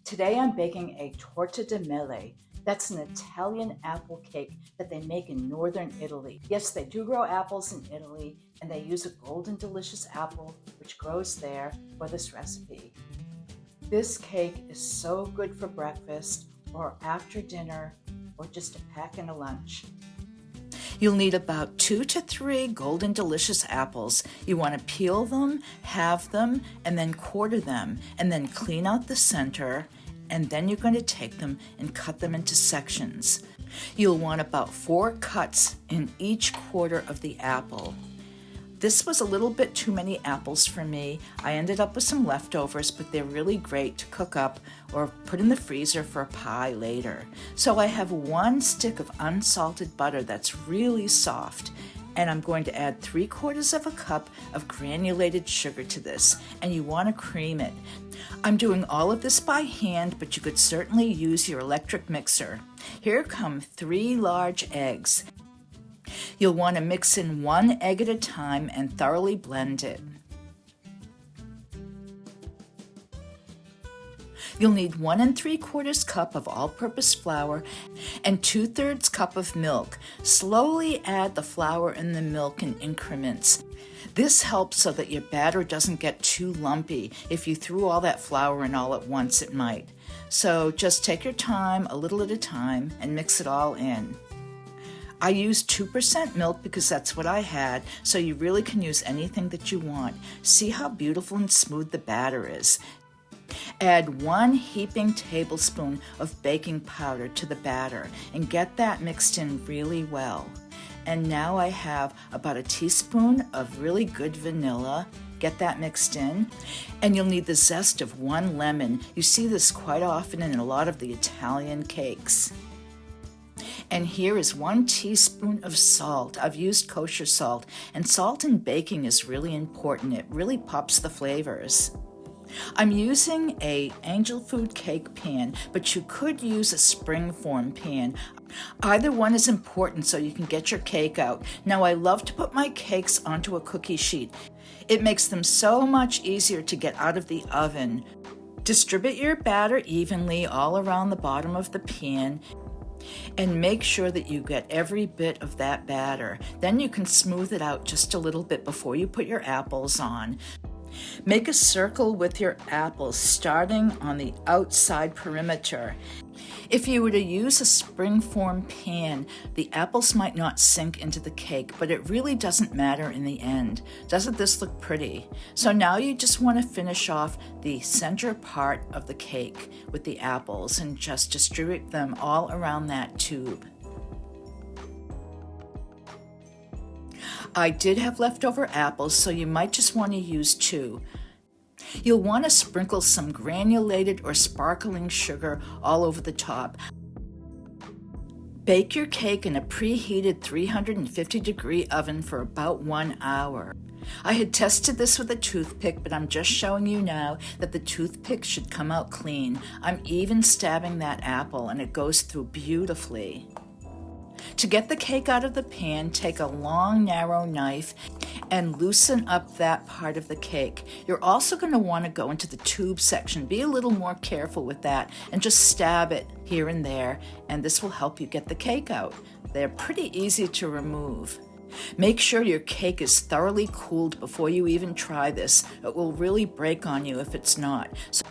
Today I'm baking a torta de mele. That's an Italian apple cake that they make in northern Italy. Yes, they do grow apples in Italy, and they use a golden delicious apple which grows there for this recipe. This cake is so good for breakfast or after dinner or just a pack in a lunch. You'll need about 2 to 3 golden delicious apples. You want to peel them, halve them, and then quarter them, and then clean out the center, and then you're going to take them and cut them into sections. You'll want about 4 cuts in each quarter of the apple. This was a little bit too many apples for me. I ended up with some leftovers, but they're really great to cook up or put in the freezer for a pie later. So I have 1 stick of unsalted butter that's really soft, and I'm going to add 3/4 of a cup of granulated sugar to this, and you want to cream it. I'm doing all of this by hand, but you could certainly use your electric mixer. Here come 3 large eggs. You'll want to mix in 1 egg at a time and thoroughly blend it. You'll need 1 3/4 cup of all-purpose flour and 2/3 cup of milk. Slowly add the flour and the milk in increments. This helps so that your batter doesn't get too lumpy. If you threw all that flour in all at once, it might. So just take your time, a little at a time, and mix it all in. I used 2% milk because that's what I had, so you really can use anything that you want. See how beautiful and smooth the batter is. Add 1 heaping tablespoon of baking powder to the batter and get that mixed in really well. And now I have about a teaspoon of really good vanilla. Get that mixed in. And you'll need the zest of 1 lemon. You see this quite often in a lot of the Italian cakes. And here is 1 teaspoon of salt. I've used kosher salt, and salt in baking is really important. It really pops the flavors. I'm using a Angel Food cake pan, but you could use a springform pan. Either one is important so you can get your cake out. Now I love to put my cakes onto a cookie sheet. It makes them so much easier to get out of the oven. Distribute your batter evenly all around the bottom of the pan and make sure that you get every bit of that batter. Then you can smooth it out just a little bit before you put your apples on. Make a circle with your apples starting on the outside perimeter. If you were to use a springform pan, the apples might not sink into the cake, but it really doesn't matter in the end. Doesn't this look pretty? So now you just want to finish off the center part of the cake with the apples and just distribute them all around that tube. I did have leftover apples, so you might just want to use 2. You'll want to sprinkle some granulated or sparkling sugar all over the top. Bake your cake in a preheated 350-degree oven for about 1 hour. I had tested this with a toothpick, but I'm just showing you now that the toothpick should come out clean. I'm even stabbing that apple, and it goes through beautifully. To get the cake out of the pan, take a long, narrow knife and loosen up that part of the cake. You're also going to want to go into the tube section. Be a little more careful with that and just stab it here and there, and this will help you get the cake out. They're pretty easy to remove. Make sure your cake is thoroughly cooled before you even try this. It will really break on you if it's not. So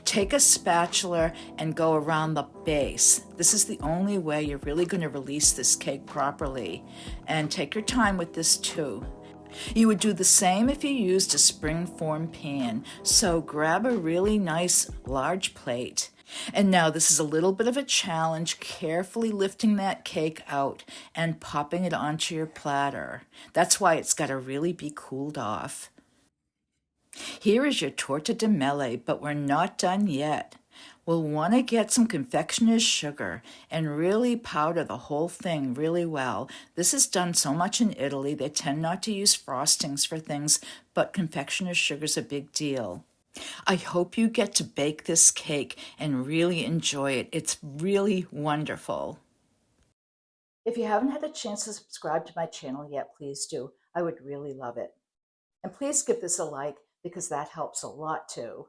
take a spatula and go around the base. This is the only way you're really going to release this cake properly. And take your time with this too. You would do the same if you used a springform pan. So grab a really nice large plate. And now this is a little bit of a challenge, carefully lifting that cake out and popping it onto your platter. That's why it's got to really be cooled off. Here is your torta de mele, but we're not done yet. We'll want to get some confectioner's sugar and really powder the whole thing really well. This is done so much in Italy. They tend not to use frostings for things, but confectioner's sugar's a big deal. I hope you get to bake this cake and really enjoy it. It's really wonderful. If you haven't had a chance to subscribe to my channel yet, please do. I would really love it. And please give this a like because that helps a lot too.